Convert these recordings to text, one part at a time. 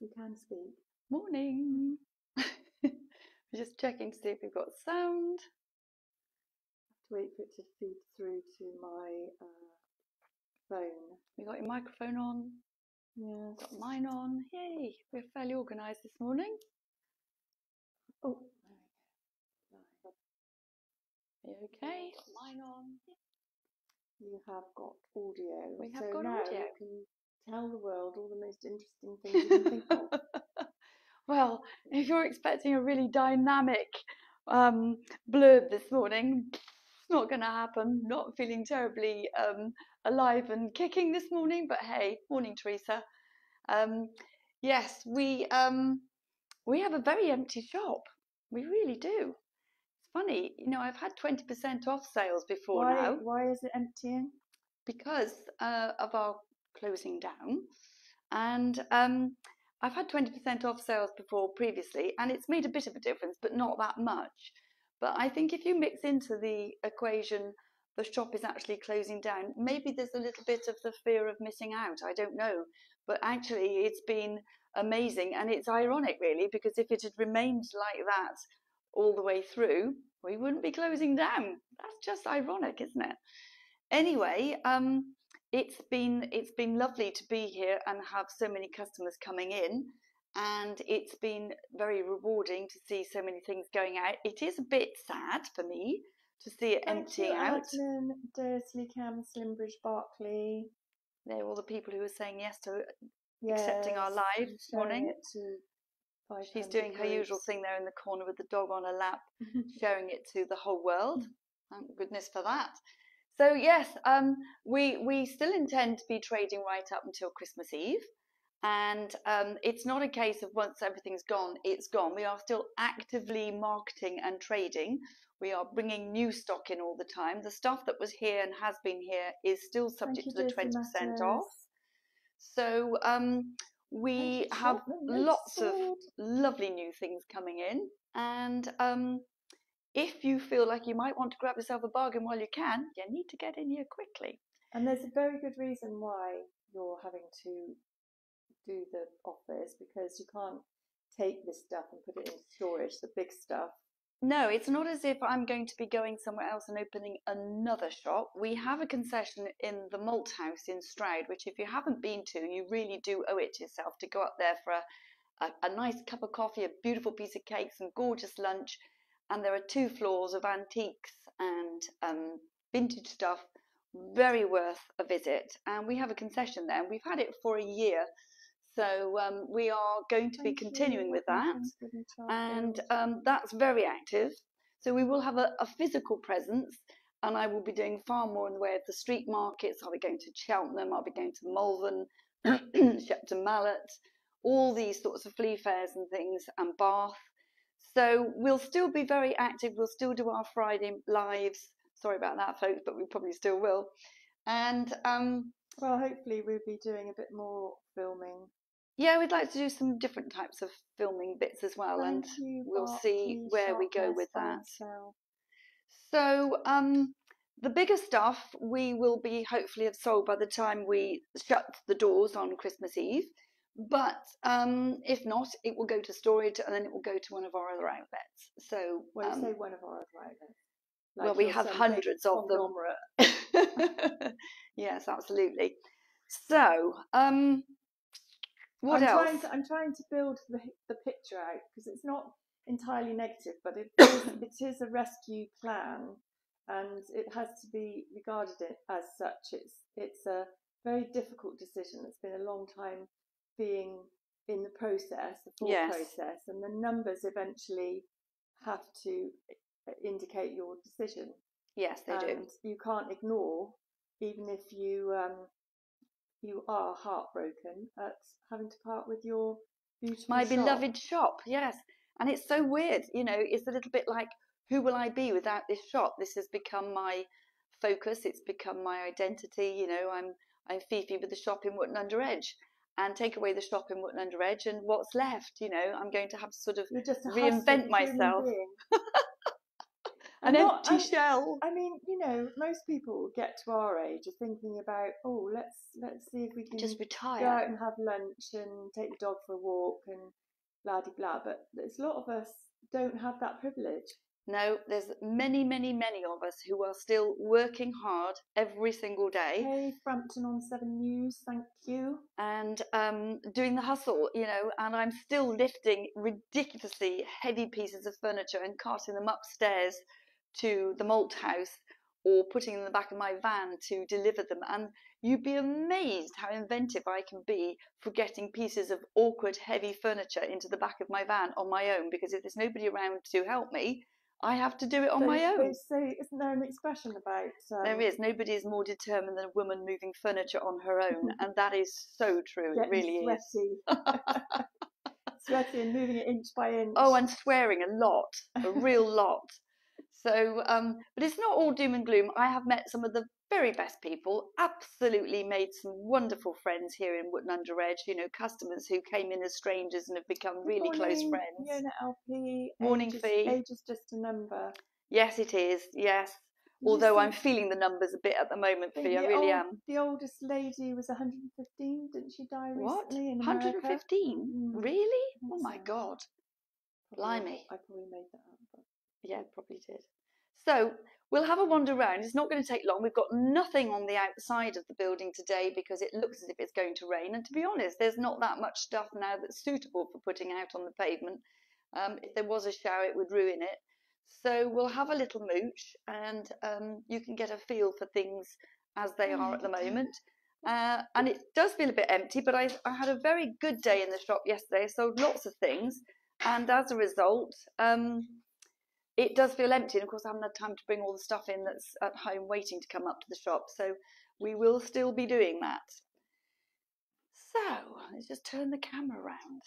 You can speak. Morning. We're just checking to see if we've got sound. I have to wait for it to feed through to my phone. We got your microphone on. Yeah. Got mine on. Yay! We're fairly organised this morning. Oh, Are you okay? Got mine on. you have got audio. We have so got now audio. you can tell the world all the most interesting things you can think of. Well, if you're expecting a really dynamic blurb this morning, it's not going to happen. Not feeling terribly alive and kicking this morning, but hey, morning, Teresa. Yes, we have a very empty shop. We really do. It's funny, I've had 20% off sales before now. Why is it emptying? Because of our closing down, and I've had 20% off sales before previously, and it's made a bit of a difference, but not that much. But I think if you mix into the equation the shop is actually closing down, maybe there's a little bit of the fear of missing out. I don't know. But actually, it's been amazing, and it's ironic, really, because if it had remained like that all the way through, we wouldn't be closing down. That's just ironic, isn't it? Anyway, it's been lovely to be here and have so many customers coming in, and it's been very rewarding to see so many things going out. It is a bit sad for me to see it emptying out. Adnan, Dursley, Cam, Slimbridge, Barclay. They're all the people who were saying yes to accepting our live this morning. She's doing her usual thing there in the corner with the dog on her lap, sharing it to the whole world. Thank goodness for that. So yes, we still intend to be trading right up until Christmas Eve, and it's not a case of once everything's gone, it's gone. We are still actively marketing and trading. We are bringing new stock in all the time. The stuff that was here and has been here is still subject to the 20% off. So we have lots of lovely new things coming in, and if you feel like you might want to grab yourself a bargain while you can, you need to get in here quickly. And there's a very good reason why you're having to do the offers, because you can't take this stuff and put it in storage, the big stuff. No, it's not as if I'm going to be going somewhere else and opening another shop. We have a concession in the Malt House in Stroud, which if you haven't been to, you really do owe it to yourself to go up there for a nice cup of coffee, a beautiful piece of cake, some gorgeous lunch. And there are 2 floors of antiques and vintage stuff, very worth a visit. And we have a concession there, and we've had it for a year. So we are going to be continuing with that, and that's very active. So we will have a physical presence, and I will be doing far more in the way of the street markets. I'll be going to Cheltenham, I'll be going to Malvern, Shepton Mallet, all these sorts of flea fairs and things, and Bath. So we'll still be very active. We'll still do our Friday lives. Sorry about that, folks, but we probably still will. And well, hopefully we'll be doing a bit more filming. Yeah, we'd like to do some different types of filming bits as well, and we'll see where we go with that. So the bigger stuff we will be hopefully have sold by the time we shut the doors on Christmas Eve. But if not, it will go to storage, and then it will go to one of our other outlets. So when you say one of our other outlets, like well, we have hundreds of them. Yes, absolutely. So what else? I'm trying to build the picture out, because it's not entirely negative, but it is a rescue plan, and it has to be regarded as such. It's a very difficult decision. It's been a long time being in the process, the full process, and the numbers eventually have to indicate your decision. Yes, they do. You can't ignore, even if you are heartbroken at having to part with your beautiful beloved shop. Yes, and it's so weird. It's a little bit like, who will I be without this shop? This has become my focus. It's become my identity. I'm Fifi with the shop in Wotton-under-edge. And take away the shop in Wotton-under-edge, and what's left? I'm going to have to sort of reinvent myself. an empty shell. I mean, you know, most people get to our age are thinking about, oh, let's see if we can just retire, go out and have lunch and take the dog for a walk and blah de blah. But there's a lot of us don't have that privilege. No, there's many, many, many of us who are still working hard every single day. Hey, Frampton-on-7 News, thank you. And doing the hustle, you know, and I'm still lifting ridiculously heavy pieces of furniture and carting them upstairs to the malt house or putting them in the back of my van to deliver them. And you'd be amazed how inventive I can be for getting pieces of awkward, heavy furniture into the back of my van on my own, because if there's nobody around to help me, I have to do it on my own. They say, isn't there an expression about... There is. Nobody is more determined than a woman moving furniture on her own. And that is so true. It really sweaty. is. Sweaty and moving it inch by inch. Oh, and swearing a lot. A real lot. So, but it's not all doom and gloom. I have met some of the very best people, absolutely made some wonderful friends here in Wotton-under-edge, you know, customers who came in as strangers and have become really close friends. Fiona LP. Morning fee. Age is just a number. Yes, it is, yes. Although I'm feeling the numbers a bit at the moment, Fee, I really am. The oldest lady was 115, didn't she die recently? What? In 115? Really? Oh my God. Blimey. I probably made that up. But... yeah, probably did. So we'll have a wander around. It's not going to take long. We've got nothing on the outside of the building today because it looks as if it's going to rain. And to be honest, there's not that much stuff now that's suitable for putting out on the pavement. If there was a shower, it would ruin it. So we'll have a little mooch and you can get a feel for things as they are at the moment. And it does feel a bit empty, but I had a very good day in the shop yesterday. I sold lots of things. And as a result, it does feel empty. And of course, I haven't had time to bring all the stuff in that's at home waiting to come up to the shop. So we will still be doing that. So let's just turn the camera around.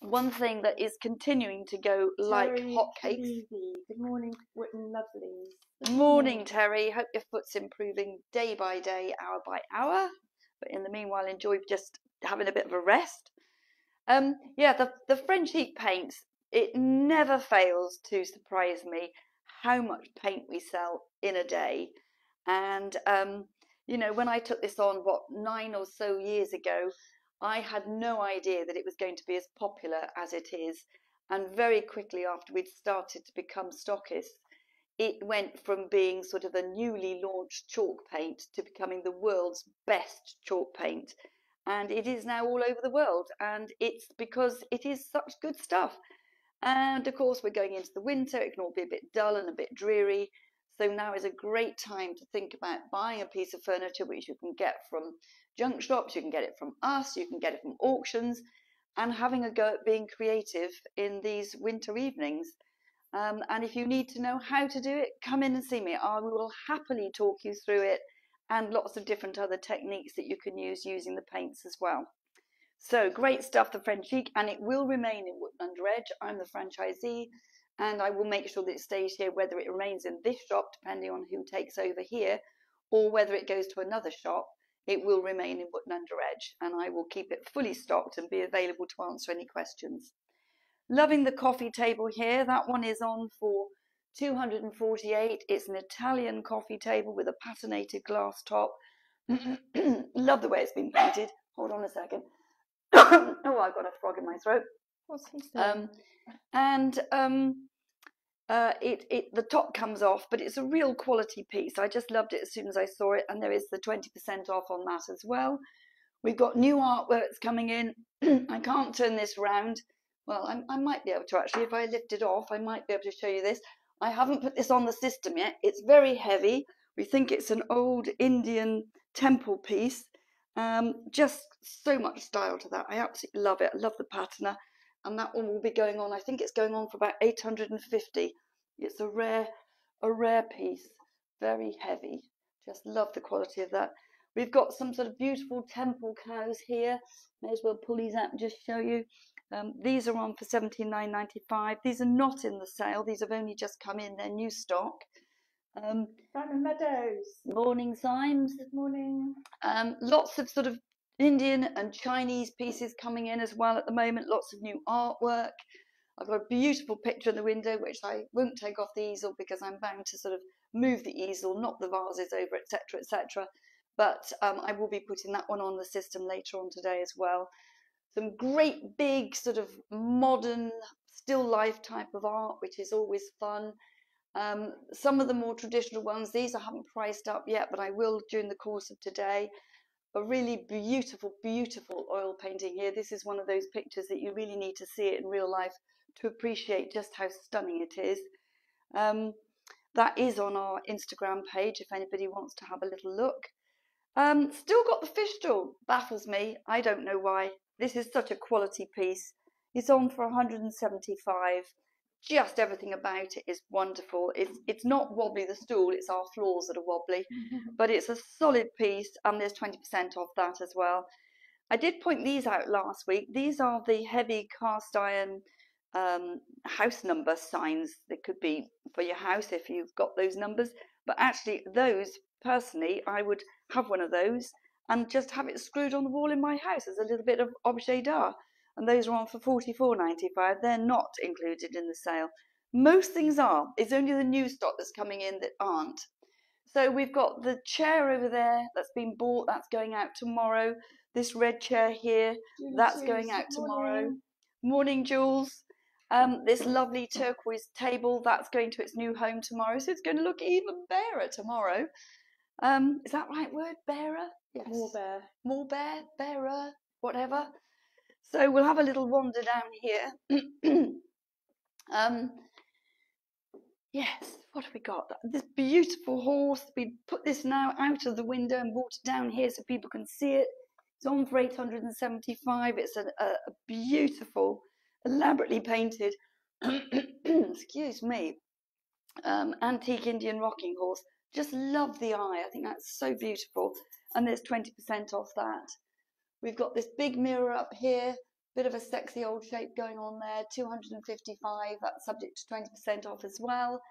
One thing that is continuing to go like hotcakes. Good morning, Wotton lovelies. Good morning, Terry. Hope your foot's improving day by day, hour by hour. But in the meanwhile, enjoy just having a bit of a rest. Yeah, the Frenchic paints, it never fails to surprise me how much paint we sell in a day. And, you know, when I took this on, 9 or so years ago, I had no idea that it was going to be as popular as it is. And very quickly after we'd started to become stockists, it went from being sort of a newly launched chalk paint to becoming the world's best chalk paint. And it is now all over the world. And it's because it is such good stuff. And of course, we're going into the winter. It can all be a bit dull and a bit dreary. So now is a great time to think about buying a piece of furniture which you can get from junk shops, you can get it from us, you can get it from auctions, and having a go at being creative in these winter evenings. And if you need to know how to do it, come in and see me. I will happily talk you through it and lots of different other techniques that you can use using the paints as well. So great stuff, the Frenchic, and it will remain in Wotton-under-edge. I'm the franchisee, and I will make sure that it stays here, whether it remains in this shop, depending on who takes over here, or whether it goes to another shop. It will remain in Wotton-under-edge, and I will keep it fully stocked and be available to answer any questions. Loving the coffee table here. That one is on for $248. It's an Italian coffee table with a patinated glass top. Love the way it's been painted. Hold on a second. Oh, I've got a frog in my throat. What's he saying? The top comes off, but it's a real quality piece. I just loved it as soon as I saw it, and there is the 20% off on that as well. We've got new artworks coming in. I can't turn this round. Well, I might be able to actually. If I lift it off, I might be able to show you this. I haven't put this on the system yet. It's very heavy. We think it's an old Indian temple piece. Just so much style to that. I absolutely love it. I love the patina. And that one will be going on, I think it's going on for about 850. It's a rare piece, very heavy. Just love the quality of that. We've got some sort of beautiful temple cows here. May as well pull these out and just show you. These are on for $17,995. These are not in the sale. These have only just come in. They're new stock. Simon Meadows. Morning, Symes. Good morning. Lots of sort of Indian and Chinese pieces coming in as well at the moment, lots of new artwork. I've got a beautiful picture in the window, which I won't take off the easel because I'm bound to sort of move the easel, knock the vases over, etc., etc. But I will be putting that one on the system later on today as well. Some great big sort of modern still life type of art, which is always fun. Some of the more traditional ones, these I haven't priced up yet, but I will during the course of today. A really beautiful, beautiful oil painting here. This is one of those pictures that you really need to see it in real life to appreciate just how stunning it is. That is on our Instagram page if anybody wants to have a little look. Still got the fish stool. Baffles me. I don't know why. This is such a quality piece. It's on for 175. Just everything about it is wonderful. It's not wobbly, the stool, it's our floors that are wobbly. But it's a solid piece, and there's 20% off that as well. I did point these out last week. These are the heavy cast iron house number signs. They could be for your house if you've got those numbers. But actually, those, personally, I would have one of those and just have it screwed on the wall in my house as a little bit of objet d'art. And those are on for £44.95. They're not included in the sale. Most things are. It's only the new stock that's coming in that aren't. So we've got the chair over there that's been bought. That's going out tomorrow. This red chair here, that's going out tomorrow. Morning, Jules. This lovely turquoise table, that's going to its new home tomorrow. So it's going to look even barer tomorrow. Is that right word? Barer? Yes. More bare. More bare, barer, whatever. So we'll have a little wander down here. Yes, what have we got? This beautiful horse. We put this now out of the window and brought it down here so people can see it. It's on for 875. It's a beautiful, elaborately painted, excuse me, antique Indian rocking horse. Just love the eye. I think that's so beautiful. And there's 20% off that. We've got this big mirror up here. Bit of a sexy old shape going on there, 255, that's subject to 20% off as well.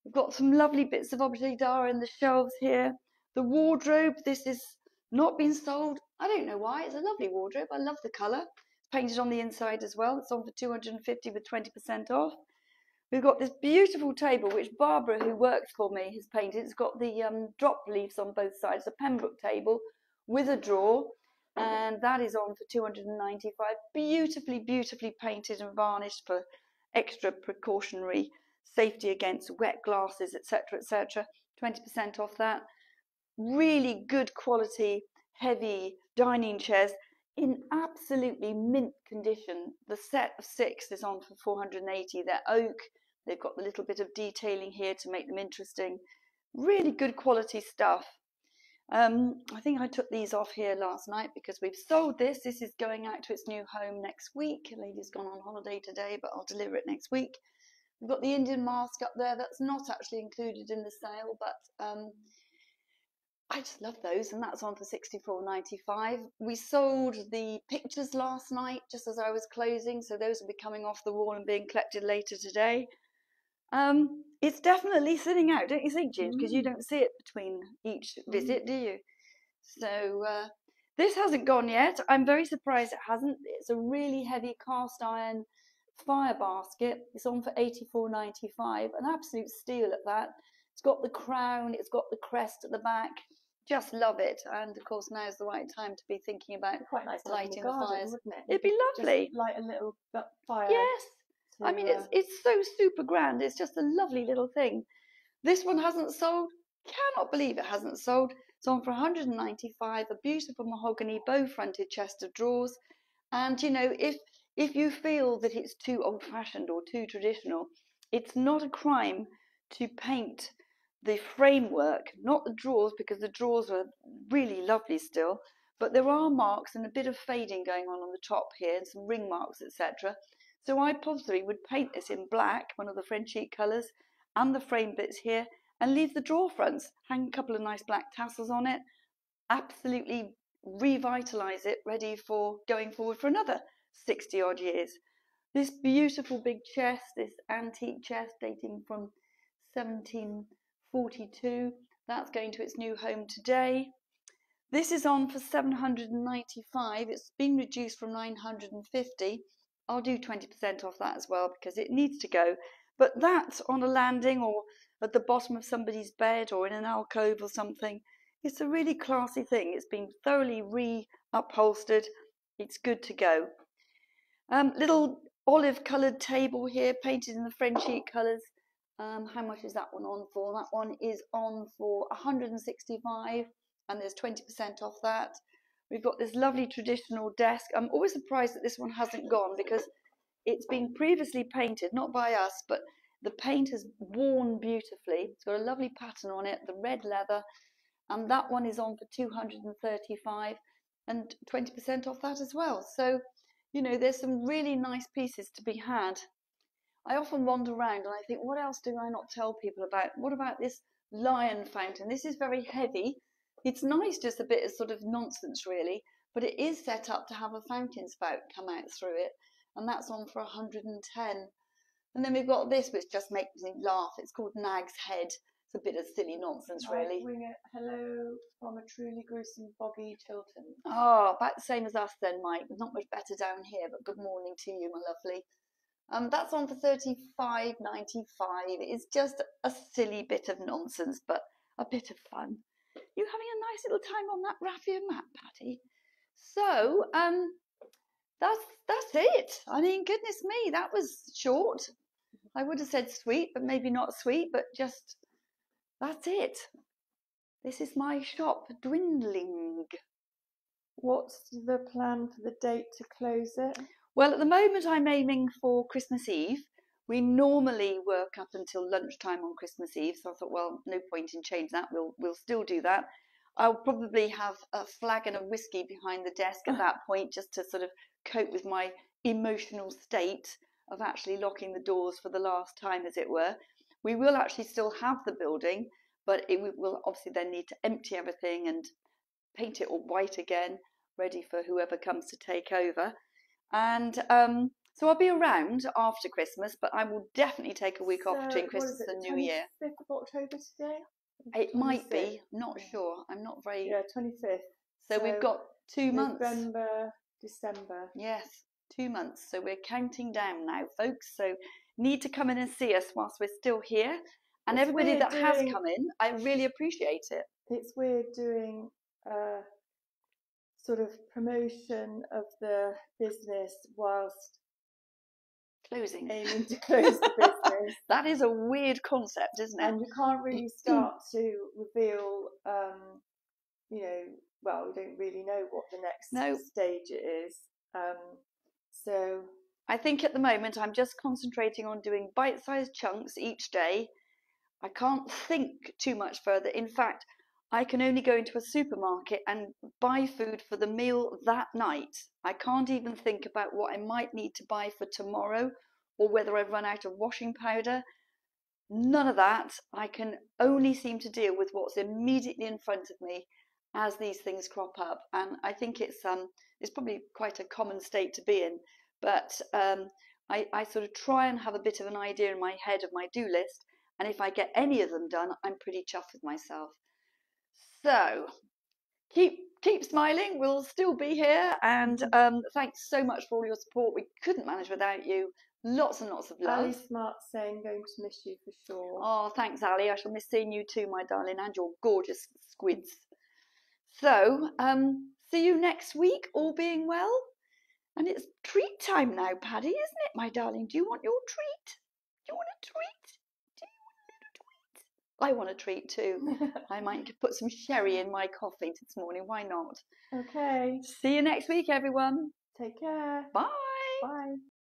We've got some lovely bits of objet d'art in the shelves here. The wardrobe, this is not been sold. I don't know why, it's a lovely wardrobe. I love the colour. It's painted on the inside as well. It's on for 250 with 20% off. We've got this beautiful table, which Barbara, who works for me, has painted. It's got the drop leaves on both sides, a Pembroke table with a drawer. And that is on for 295. Beautifully, beautifully painted and varnished for extra precautionary safety against wet glasses, etc., etc. 20% off that. Really good quality, heavy dining chairs in absolutely mint condition. The set of 6 is on for 480. They're oak. They've got the little bit of detailing here to make them interesting. Really good quality stuff. I think I took these off here last night because we've sold this. This is going out to its new home next week. A lady's gone on holiday today, but I'll deliver it next week. We've got the Indian mask up there. That's not actually included in the sale, but I just love those, and that's on for £64.95. We sold the pictures last night just as I was closing, so those will be coming off the wall and being collected later today. It's definitely sitting out, don't you think, James? Because you don't see it between each visit, do you? So this hasn't gone yet. I'm very surprised it hasn't. It's a really heavy cast iron fire basket. It's on for £84.95. An absolute steal at that. It's got the crown. It's got the crest at the back. Just love it. And of course, now's the right time to be thinking about quite nice lighting the fires. Wouldn't it? It'd be lovely. Just light a little fire. Yes. I mean, it's so super grand. It's just a lovely little thing. This one hasn't sold. Cannot believe it hasn't sold. It's on for 195. A beautiful mahogany bow-fronted chest of drawers. And you know, if you feel that it's too old-fashioned or too traditional, it's not a crime to paint the framework, not the drawers, because the drawers are really lovely still. But there are marks and a bit of fading going on the top here, and some ring marks, etc. So I possibly would paint this in black, one of the Frenchic colours, and the frame bits here, and leave the drawer fronts, hang a couple of nice black tassels on it, absolutely revitalise it, ready for going forward for another 60 odd years. This beautiful big chest, this antique chest dating from 1742, that's going to its new home today. This is on for £795. It's been reduced from £950. I'll do 20% off that as well because it needs to go. But that's on a landing or at the bottom of somebody's bed or in an alcove or something. It's a really classy thing. It's been thoroughly re-upholstered. It's good to go. Little olive-coloured table here, painted in the Frenchic colours. How much is that one on for? That one is on for £165, and there's 20% off that. We've got this lovely traditional desk. I'm always surprised that this one hasn't gone because it's been previously painted, not by us, but the paint has worn beautifully. It's got a lovely pattern on it, the red leather, and that one is on for £235 and 20% off that as well. So, you know, there's some really nice pieces to be had. I often wander around and I think, what else do I not tell people about? What about this lion fountain? This is very heavy. It's nice, just a bit of sort of nonsense really, but it is set up to have a fountain spout come out through it, and that's on for 110. And then we've got this, which just makes me laugh. It's called Nag's Head. It's a bit of silly nonsense, really. I bring it, hello from a truly gruesome boggy Chiltern. Oh, about the same as us then, Mike. Not much better down here, but good morning to you, my lovely. That's on for £35.95. It's just a silly bit of nonsense, but a bit of fun. You having a nice little time on that raffia mat, Patty? So, that's it. I mean, goodness me, that was short. I would have said sweet, but maybe not sweet, but just, that's it. This is my shop dwindling. What's the plan for the date to close it? Well, at the moment I'm aiming for Christmas Eve. We normally work up until lunchtime on Christmas Eve, so I thought, well, no point in changing that. We'll still do that. I'll probably have a flagon of whiskey behind the desk at that point, just to sort of cope with my emotional state of actually locking the doors for the last time, as it were. We will actually still have the building, but we will obviously then need to empty everything and paint it all white again, ready for whoever comes to take over. And so I'll be around after Christmas, but I will definitely take a week off between Christmas and New Year. 25th of October today? It might be, not sure. I'm not very... Yeah, 25th. So we've got 2 months. November, December. Yes, 2 months. So we're counting down now, folks. So need to come in and see us whilst we're still here. And it's everybody that has come in, I really appreciate it. It's weird doing sort of promotion of the business whilst closing, aiming to close the business. That is a weird concept, isn't it? And you can't really start to reveal, you know, well, we don't really know what the next stage it is. So I think at the moment I'm just concentrating on doing bite-sized chunks each day. I can't think too much further. In fact, I can only go into a supermarket and buy food for the meal that night. I can't even think about what I might need to buy for tomorrow or whether I've run out of washing powder. None of that. I can only seem to deal with what's immediately in front of me as these things crop up. And I think it's probably quite a common state to be in. But I sort of try and have a bit of an idea in my head of my do list. And if I get any of them done, I'm pretty chuffed with myself. So keep smiling. We'll still be here, and thanks so much for all your support. We couldn't manage without you. Lots and lots of love. Ali Smart saying, going to miss you for sure. Oh, thanks, Ali. I shall miss seeing you too, my darling, and your gorgeous squids. So see you next week, all being well. And it's treat time now, Paddy, isn't it, my darling? Do you want your treat? Do you want a treat? I want a treat too. I might put some sherry in my coffee this morning. Why not? Okay. See you next week, everyone. Take care. Bye. Bye.